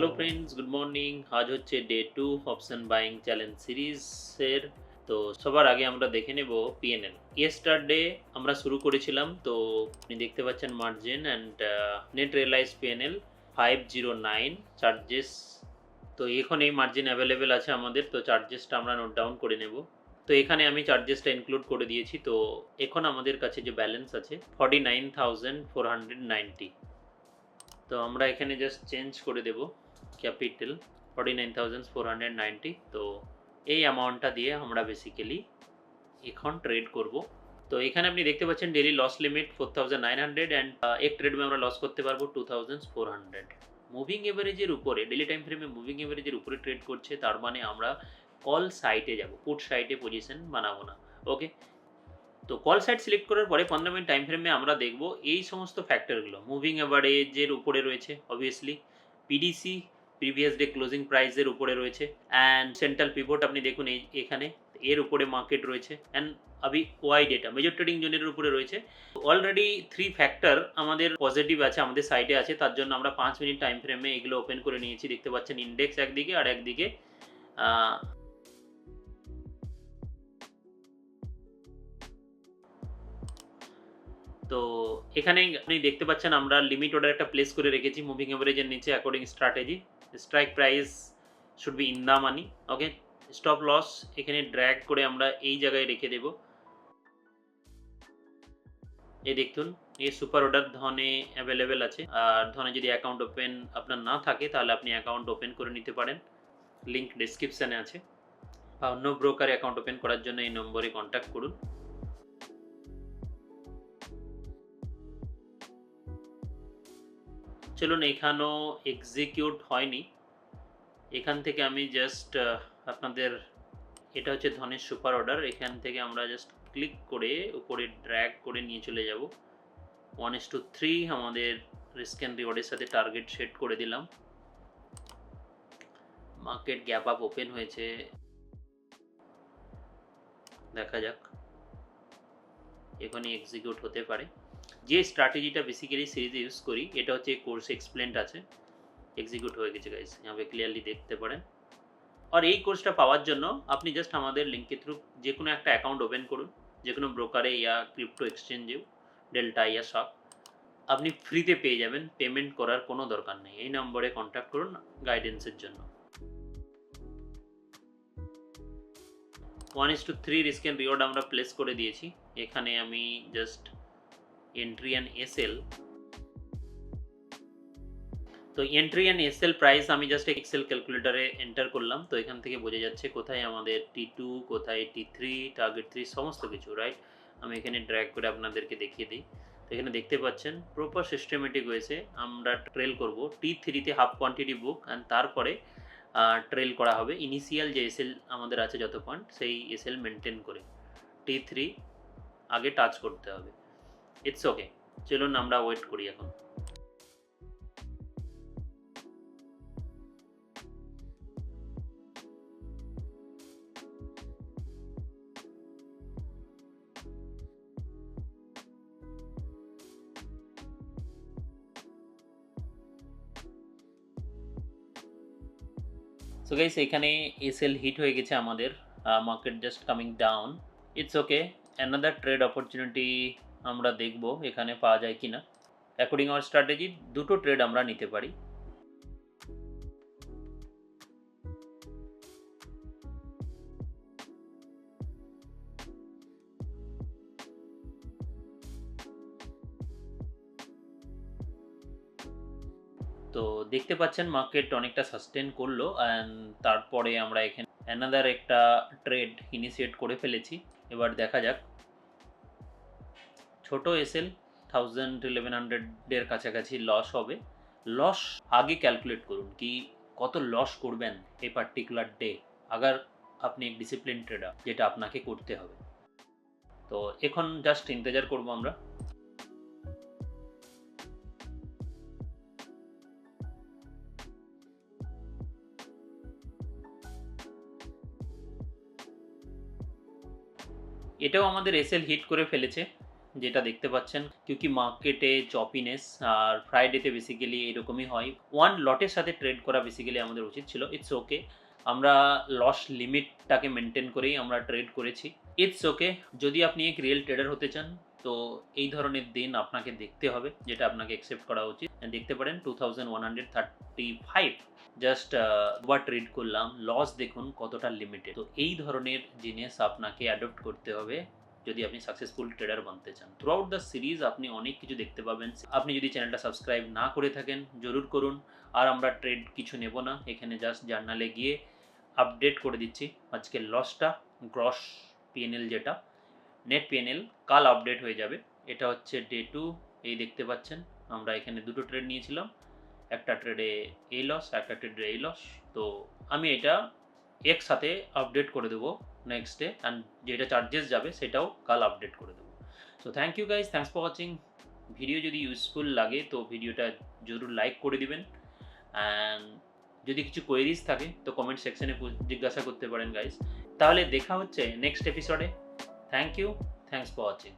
Hello friends, good morning. আজ হচ্ছে day 2 option buying challenge সিরিজের। তো সবার আগে আমরা দেখে নেব পিএনএল। ইয়েস্টারডে আমরা শুরু করেছিলাম, তো আপনি দেখতে পাচ্ছেন margin and net realise PNL 509 charges. তো এখন এই মার্জিন অ্যাভেলেবেল আছে আমাদের, তো চার্জেসটা আমরা নোট ডাউন করে নেব। তো এখানে আমি চার্জেসটা ইনক্লুড করে দিয়েছি। তো এখন আমাদের কাছে যে ব্যালেন্স আছে 49,490। তো আমরা এখানে জাস্ট চেঞ্জ করে দেব ক্যাপিটাল 49,490। তো এই অ্যামাউন্টটা দিয়ে আমরা বেসিক্যালি এখন ট্রেড করব। তো এখানে আপনি দেখতে পাচ্ছেন ডেলি লস লিমিট 4,900 অ্যান্ড এক ট্রেড में আমরা লস করতে পারবো 2,400। মুভিং এভারেজের উপরে, ডেলি টাইম ফ্রেমে মুভিং এভারেজের উপরে ট্রেড করছে, তার মানে আমরা কল সাইটে যাব, পুট সাইটে পজিশন বানাবো না। ওকে, তো কল সাইট সিলেক্ট করার পরে 15 মিনিট টাইম ফ্রেমে আমরা দেখব এই সমস্ত ফ্যাক্টরগুলো। মুভিং এভারেজের উপরে রয়েছে obviously, PDC previous day closing প্রাইসের উপরে রয়েছে, অ্যান্ড সেন্ট্রাল পিভট আপনি দেখুন এই এখানে এর উপরে মার্কেট রয়েছে, অ্যান্ড আবি ওয়াই ডেটা মেজর ট্রেডিং জোনের উপরে রয়েছে। অলরেডি 3 ফ্যাক্টর আমাদের পজিটিভ আছে, আমাদের সাইডে আছে, তার জন্য আমরা 5 মিনিট টাইম ফ্রেমে এগুলো ওপেন করে নিয়েছি। দেখতে পাচ্ছেন ইন্ডেক্স একদিকে আর একদিকে তো এখানে আপনি দেখতে পাচ্ছেন আমরা লিমিট অর্ডার একটা প্লেস করে রেখেছি মুভিং এভারেজের নিচে according strategy. Strike price should be in the money. Okay, stop loss এখানে ড্র্যাগ করে আমরা এই জায়গায় রেখে দেব। এই দেখুন এই সুপার অর্ডার ধনে অ্যাভেলেবেল আছে, আর ধনে যদি অ্যাকাউন্ট ওপেন আপনার না থাকে তাহলে আপনি অ্যাকাউন্ট ওপেন করে নিতে পারেন, লিঙ্ক ডিসক্রিপশানে আছে। বা অন্য ব্রোকার অ্যাকাউন্ট ওপেন করার জন্য এই নম্বরে কন্ট্যাক্ট করুন। চলুন, এখানেও এক্সিকিউট হয়নি। এখান থেকে আমি জাস্ট আপনাদের, এটা হচ্ছে ধনের সুপার অর্ডার, এখান থেকে আমরা জাস্ট ক্লিক করে উপরে ড্র্যাগ করে নিয়ে চলে যাব 1:3 আমাদের রিস্ক অ্যান্ড রিওয়ার্ডের সাথে টার্গেট সেট করে দিলাম। মার্কেট গ্যাপ আপ ওপেন হয়েছে, দেখা যাক এখনই এক্সিকিউট হতে পারে। যে স্ট্র্যাটেজিটা বেসিক্যালি সিরিজে ইউজ করি এটা হচ্ছে কোর্সে এক্সপ্লেন্ড আছে। এক্সিকিউট হয়ে গেছে গাইস, यहाँ पे ক্লিয়ারলি দেখতে পারেন। আর এই কোর্সটা পাওয়ার জন্য আপনি জাস্ট আমাদের লিঙ্কের থ্রু যে কোনো একটা অ্যাকাউন্ট ওপেন করুন, যে কোনো ব্রোকারে ইয়া ক্রিপ্টো এক্সচেঞ্জেও, ডেল্টা ইয়া শক, আপনি ফ্রিতে পেয়ে যাবেন, পেমেন্ট করার কোনো দরকার নেই। এই নম্বরে কন্ট্যাক্ট করুন গাইডেন্সের জন্য। 1:3 রিস্ক অ্যান্ড রিওয়ার্ড আমরা প্লেস করে দিয়েছি। এখানে আমি জাস্ট এন্ট্রি অ্যান্ড এসএল, তো এন্ট্রি অ্যান্ড এসএল প্রাইস আমি জাস্ট এক্সেল ক্যালকুলেটারে এন্টার করলাম। তো এখান থেকে বোঝা যাচ্ছে কোথায় আমাদের T2, কোথায় T3, টার্গেট 3 সমস্ত কিছু, রাইট। আমি এখানে ড্র্যাগ করে আপনাদেরকে দেখিয়ে দিই। তো এখানে দেখতে পাচ্ছেন প্রপার সিস্টেমেটিক হয়েছে আমরা ট্রেল করব। T3 তে হাফ কোয়ান্টিটি বুক অ্যান্ড তারপরে ট্রেল করা হবে ইনিশিয়াল যে এসএল আমাদের আছে যত পয়েন্ট, সেই এসএল মেনটেন করে T3 আগে টাচ করতে হবে। ইটস ওকে, চলুন আমরা ওয়েট করি এখন। সো গাইস এখানে এসএল হিট হয়ে গেছে আমাদের, market just coming down. It's okay, another trade opportunity আমরা দেখব এখানে পাওয়া যায় কিনা। অ্যাকর্ডিং আওয়ার স্ট্র্যাটেজি দুটো ট্রেড আমরা নিতে পারি। তো দেখতে পাচ্ছেন মার্কেট অনেকটা সাস্টেন করলো, অ্যান্ড তারপরে আমরা এখানে অ্যানাদার একটা ট্রেড ইনিশিয়েট করে ফেলেছি। এবার দেখা যাক, ছোট এসএল 1100-1100 কাছাকাছি লস হবে। লস আগে ক্যালকুলেট করুন কি কত লস করবেন এই পার্টিকুলার ডে, আগার আপনি এক ডিসিপ্লিন ট্রেডার, যেটা আপনাকে করতে হবে। তো এখন জাস্ট ইন্তজার করবো আমরা। এটাও আমাদের এসএল হিট করে ফেলেছে, যেটা দেখতে পাচ্ছেন, কিউকি মার্কেটে চপিনেস আর ফ্রাইডেতে বেসিক্যালি এরকমই হয়। ওয়ান লটের সাথে ট্রেড করা বেসিক্যালি আমাদের উচিত ছিল। ইটস ওকে, আমরা লস লিমিটটাকে মেনটেন করেই আমরা ট্রেড করেছি। ইটস ওকে, যদি আপনি এক রিয়েল ট্রেডার হতে চান তো এই ধরনের দিন আপনাকে দেখতে হবে, যেটা আপনাকে অ্যাকসেপ্ট করা উচিত। দেখতে পারেন 2135 জাস্ট দুবার ট্রেড করলাম, লস দেখুন কতটা লিমিটেড। তো এই ধরনের জিনিস আপনাকে অ্যাডপ্ট করতে হবে যদি আপনি সাকসেসফুল ট্রেডার বানতে চান। থ্রু আউট দ্য সিরিজ আপনি অনেক কিছু দেখতে পাবেন। আপনি যদি চ্যানেলটা সাবস্ক্রাইব না করে থাকেন জরুর করুন। আর আমরা ট্রেড কিছু নেব না, এখানে জাস্ট জার্নালে গিয়ে আপডেট করে দিচ্ছি আজকের লসটা, গ্রস পিএনএল যেটা, নেট পিএনএল কাল আপডেট হয়ে যাবে। এটা হচ্ছে ডে 2, এই দেখতে পাচ্ছেন আমরা এখানে দুটো ট্রেড নিয়েছিলাম, একটা ট্রেডে এই লস, একটা ট্রেডে এই লস। তো আমি এটা একসাথে আপডেট করে দেবো নেক্সট ডে, অ্যান্ড যেটা চার্জেস যাবে সেটাও কাল আপডেট করে দেবো। So thank you guys, thanks for watching. Video যদি ইউজফুল লাগে তো ভিডিওটা জরুর লাইক করে দিবেন, অ্যান্ড যদি কিছু কোয়েরিজ থাকে তো কমেন্ট সেকশনে জিজ্ঞাসা করতে পারেন গাইজ। তাহলে দেখা হচ্ছে নেক্সট এপিসোডে। Thank you, thanks for watching.